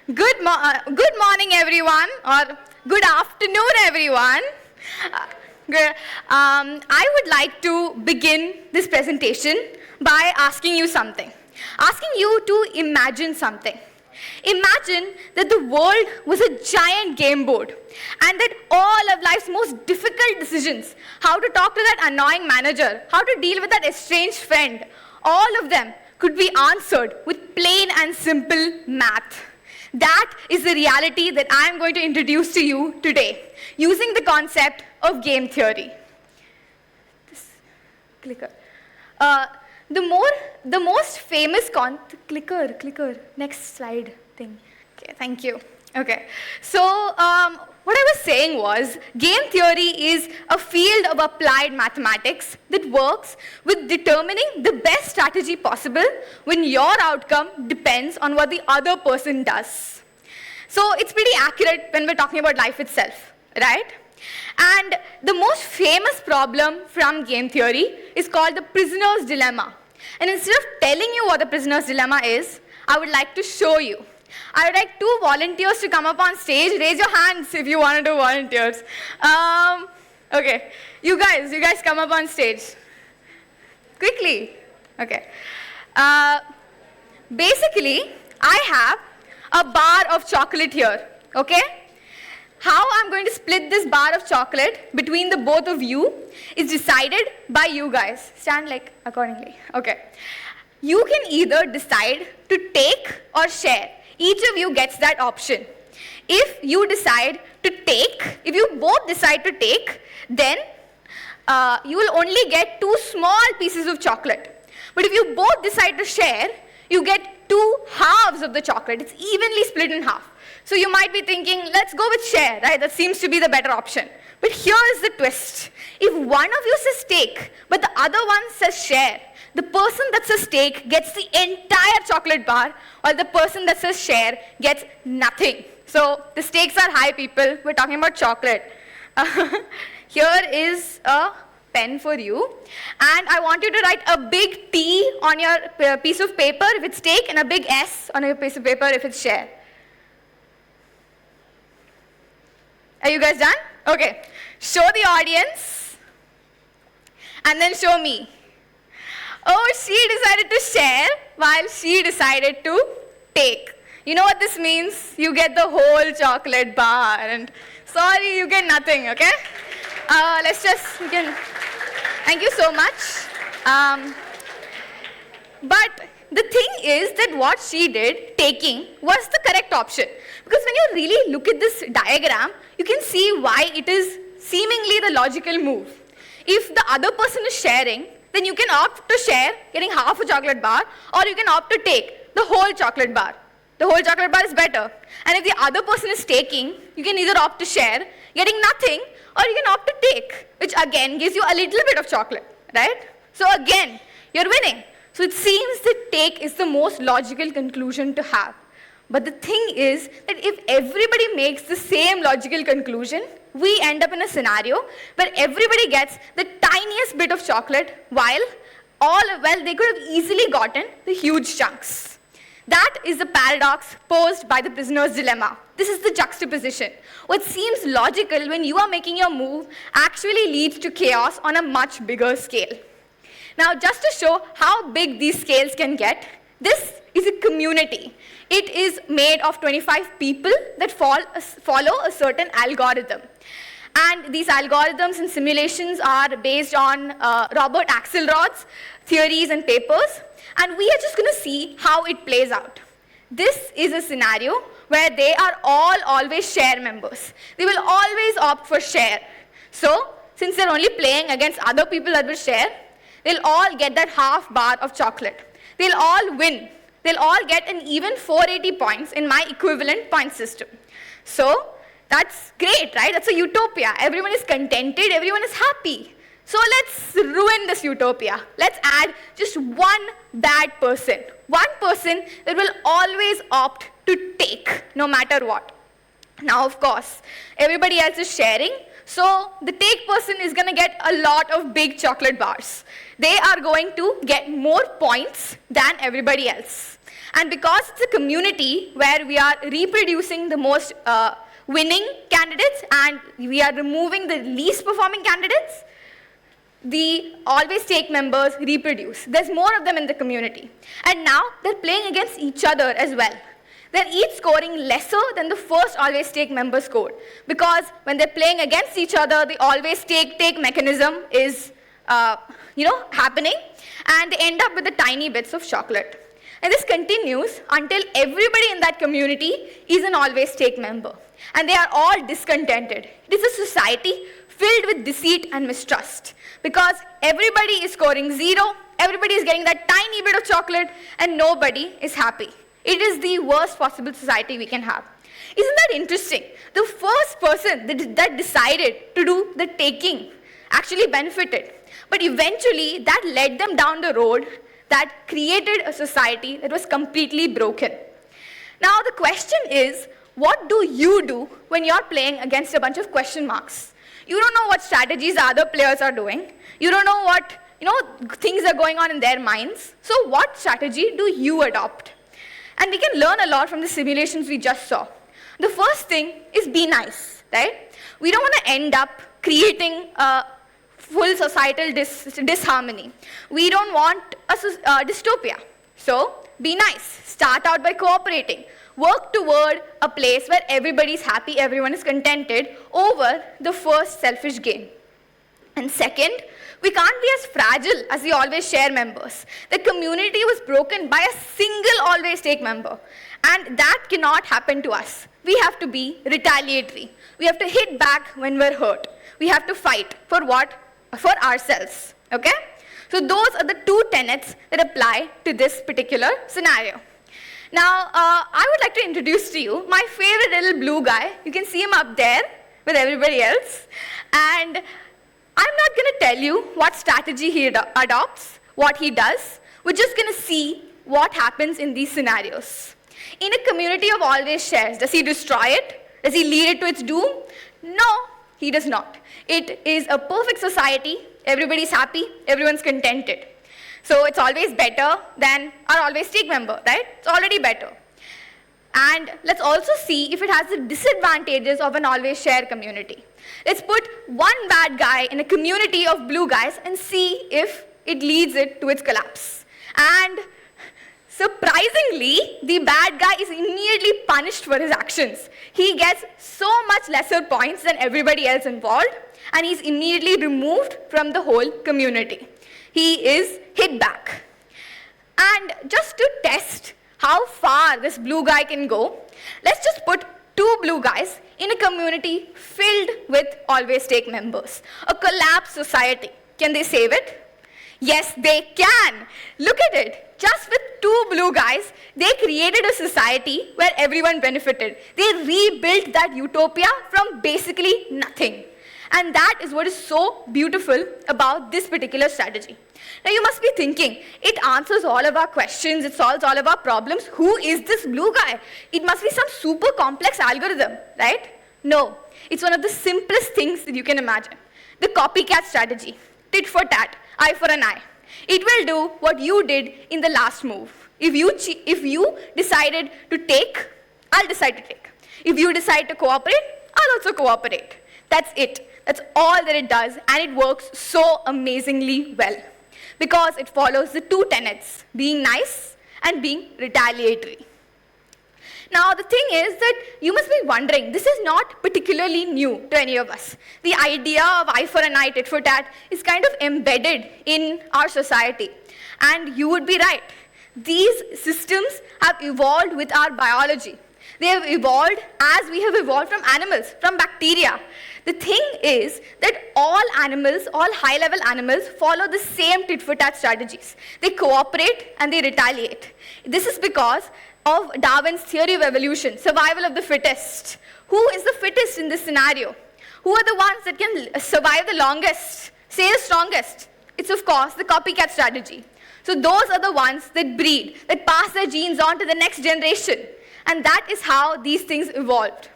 Good morning, everyone, or good afternoon, everyone. I would like to begin this presentation by asking you something. Asking you to imagine something. Imagine that the world was a giant game board and that all of life's most difficult decisions, how to talk to that annoying manager, how to deal with that estranged friend, all of them could be answered with plain and simple math. That is the reality that I am going to introduce to you today, using the concept of game theory. This clicker. The most famous clicker, next slide thing. Okay, thank you. Okay, so what I was saying was, game theory is a field of applied mathematics that works with determining the best strategy possible when your outcome depends on what the other person does. So it's pretty accurate when we're talking about life itself, right? And the most famous problem from game theory is called the prisoner's dilemma. And instead of telling you what the prisoner's dilemma is, I would like to show you. I would like 2 volunteers to come up on stage. Raise your hands if you want to do volunteers. Okay, you guys come up on stage. Quickly. Okay. Basically, I have a bar of chocolate here, okay? How I'm going to split this bar of chocolate between the both of you is decided by you guys. Stand like accordingly. Okay. You can either decide to take or share. Each of you gets that option. If you both decide to take, then you will only get 2 small pieces of chocolate. But if you both decide to share, you get 2 halves of the chocolate. It's evenly split in half. So you might be thinking, let's go with share, right? That seems to be the better option. But here is the twist. If one of you says take, but the other one says share, the person that says take gets the entire chocolate bar, while the person that says share gets nothing. So the stakes are high, people. We're talking about chocolate. Here is a pen for you. And I want you to write a big T on your piece of paper if it's take, and a big S on your piece of paper if it's share. Are you guys done? Okay. Show the audience, and then show me. Oh, she decided to share, while she decided to take. You know what this means? You get the whole chocolate bar, and sorry, you get nothing, okay? Thank you so much. But the thing is that what she did, taking, was the correct option. Because when you really look at this diagram, you can see why it is seemingly the logical move. If the other person is sharing, then you can opt to share, getting half a chocolate bar, or you can opt to take the whole chocolate bar. The whole chocolate bar is better. And if the other person is taking, you can either opt to share, getting nothing, or you can opt to take, which again gives you a little bit of chocolate, right? So again, you're winning. So it seems that take is the most logical conclusion to have. But the thing is that if everybody makes the same logical conclusion, we end up in a scenario where everybody gets the tiniest bit of chocolate while they could have easily gotten the huge chunks. That is the paradox posed by the prisoner's dilemma. This is the juxtaposition. What seems logical when you are making your move actually leads to chaos on a much bigger scale. Now, just to show how big these scales can get, this is a community. It is made of 25 people that follow a certain algorithm. And these algorithms and simulations are based on Robert Axelrod's theories and papers. And we are just going to see how it plays out. This is a scenario where they are all always share members. They will always opt for share. So, since they're only playing against other people that will share, they'll all get that half bar of chocolate. They'll all win. They'll all get an even 480 points in my equivalent point system. So, that's great, right? That's a utopia. Everyone is contented, everyone is happy. So let's ruin this utopia. Let's add just one bad person. One person that will always opt to take, no matter what. Now, of course, everybody else is sharing, so the take person is going to get a lot of big chocolate bars. They are going to get more points than everybody else. And because it's a community where we are reproducing the most winning candidates and we are removing the least performing candidates, the always take members reproduce. There's more of them in the community. And now they're playing against each other as well. They're each scoring lesser than the first always take member scored. Because when they're playing against each other, the always take mechanism is happening, and they end up with the tiny bits of chocolate. And this continues until everybody in that community is an always take member. And they are all discontented. It is a society filled with deceit and mistrust. Because everybody is scoring 0, everybody is getting that tiny bit of chocolate, and nobody is happy. It is the worst possible society we can have. Isn't that interesting? The first person that decided to do the taking actually benefited. But eventually, that led them down the road that created a society that was completely broken. Now, the question is, what do you do when you're playing against a bunch of question marks? You don't know what strategies other players are doing. You don't know what things are going on in their minds. So what strategy do you adopt? And we can learn a lot from the simulations we just saw. The first thing is be nice, right? We don't want to end up creating a full societal disharmony. We don't want a dystopia. So be nice. Start out by cooperating. Work toward a place where everybody's happy, everyone is contented over the first selfish gain. And second, we can't be as fragile as the always share members. The community was broken by a single always take member. And that cannot happen to us. We have to be retaliatory. We have to hit back when we're hurt. We have to fight for what? For ourselves. Okay? So those are the two tenets that apply to this particular scenario. Now, I would like to introduce to you my favorite little blue guy. You can see him up there with everybody else. And I'm not going to tell you what strategy he adopts, what he does. We're just going to see what happens in these scenarios. In a community of always shares, does he destroy it? Does he lead it to its doom? No, he does not. It is a perfect society. Everybody's happy. Everyone's contented. So it's always better than our always take member, right? It's already better. And let's also see if it has the disadvantages of an always share community. Let's put one bad guy in a community of blue guys and see if it leads it to its collapse. And surprisingly, the bad guy is immediately punished for his actions. He gets so much lesser points than everybody else involved, and he's immediately removed from the whole community. He is hit back. And just to test how far this blue guy can go, let's just put two blue guys in a community filled with always take members. A collapsed society. Can they save it? Yes, they can. Look at it. Just with two blue guys, they created a society where everyone benefited. They rebuilt that utopia from basically nothing. And that is what is so beautiful about this particular strategy. Now you must be thinking, it answers all of our questions, it solves all of our problems. Who is this blue guy? It must be some super complex algorithm, right? No, it's one of the simplest things that you can imagine. The copycat strategy, tit-for-tat, eye for an eye. It will do what you did in the last move. If you decided to take, I'll decide to take. If you decide to cooperate, I'll also cooperate. That's it. That's all that it does, and it works so amazingly well. Because it follows the two tenets, being nice and being retaliatory. Now, the thing is that you must be wondering, this is not particularly new to any of us. The idea of eye for an eye, tit for tat, is kind of embedded in our society. And you would be right. These systems have evolved with our biology. They have evolved as we have evolved from animals, from bacteria. The thing is that all animals, all high-level animals, follow the same tit-for-tat strategies. They cooperate and they retaliate. This is because of Darwin's theory of evolution, survival of the fittest. Who is the fittest in this scenario? Who are the ones that can survive the longest, stay the strongest? It's, of course, the copycat strategy. So those are the ones that breed, that pass their genes on to the next generation. And that is how these things evolved.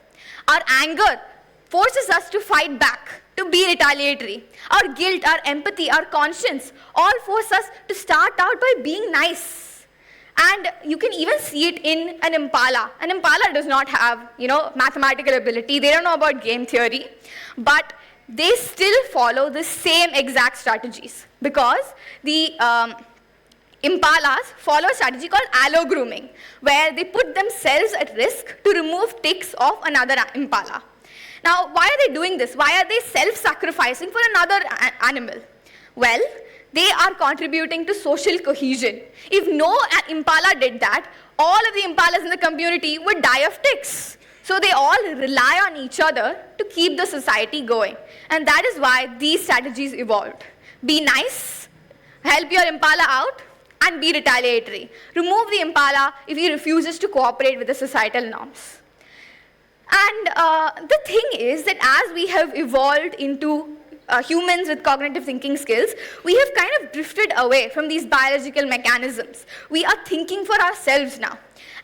Our anger forces us to fight back, to be retaliatory. Our guilt, our empathy, our conscience all force us to start out by being nice. And you can even see it in an impala. An impala does not have, mathematical ability. They don't know about game theory. But they still follow the same exact strategies because the impalas follow a strategy called allo-grooming, where they put themselves at risk to remove ticks of another impala. Now, why are they doing this? Why are they self-sacrificing for another animal? Well, they are contributing to social cohesion. If no impala did that, all of the impalas in the community would die of ticks. So they all rely on each other to keep the society going. And that is why these strategies evolved. Be nice, help your impala out, and be retaliatory. Remove the impala if he refuses to cooperate with the societal norms. And the thing is that as we have evolved into humans with cognitive thinking skills, we have kind of drifted away from these biological mechanisms. We are thinking for ourselves now.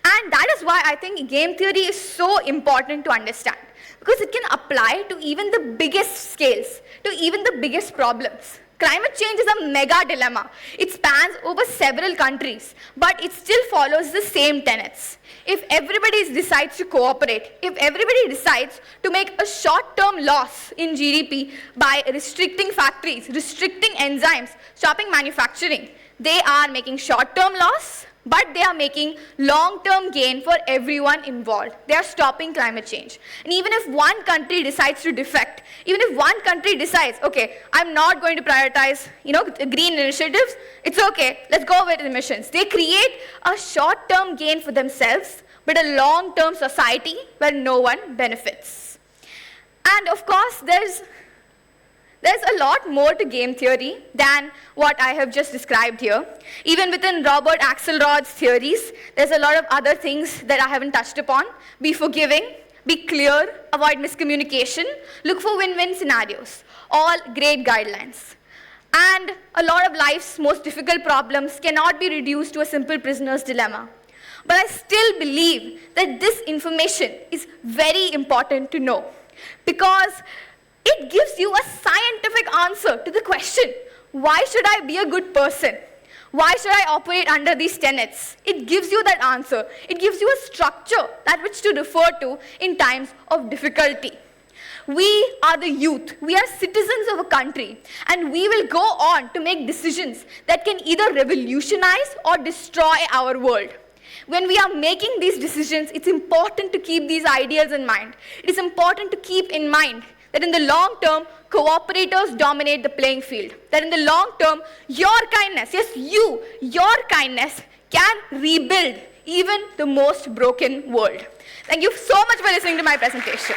And that is why I think game theory is so important to understand, because it can apply to even the biggest scales, to even the biggest problems. Climate change is a mega dilemma. It spans over several countries, but it still follows the same tenets. If everybody decides to cooperate, if everybody decides to make a short-term loss in GDP by restricting factories, restricting enzymes, stopping manufacturing, they are making short-term loss, but they are making long-term gain for everyone involved. They are stopping climate change. And even if one country decides to defect, even if one country decides, okay, I'm not going to prioritize, green initiatives, it's okay, let's go with emissions. They create a short-term gain for themselves, but a long-term society where no one benefits. And of course, there's a lot more to game theory than what I have just described here. Even within Robert Axelrod's theories, there's a lot of other things that I haven't touched upon. Be forgiving, be clear, avoid miscommunication, look for win-win scenarios. All great guidelines. And a lot of life's most difficult problems cannot be reduced to a simple prisoner's dilemma. But I still believe that this information is very important to know, because it gives you a scientific answer to the question, why should I be a good person? Why should I operate under these tenets? It gives you that answer. It gives you a structure that which to refer to in times of difficulty. We are the youth. We are citizens of a country, and we will go on to make decisions that can either revolutionize or destroy our world. When we are making these decisions, it's important to keep these ideals in mind. It is important to keep in mind that in the long term, cooperators dominate the playing field. That in the long term, your kindness, yes, your kindness can rebuild even the most broken world. Thank you so much for listening to my presentation.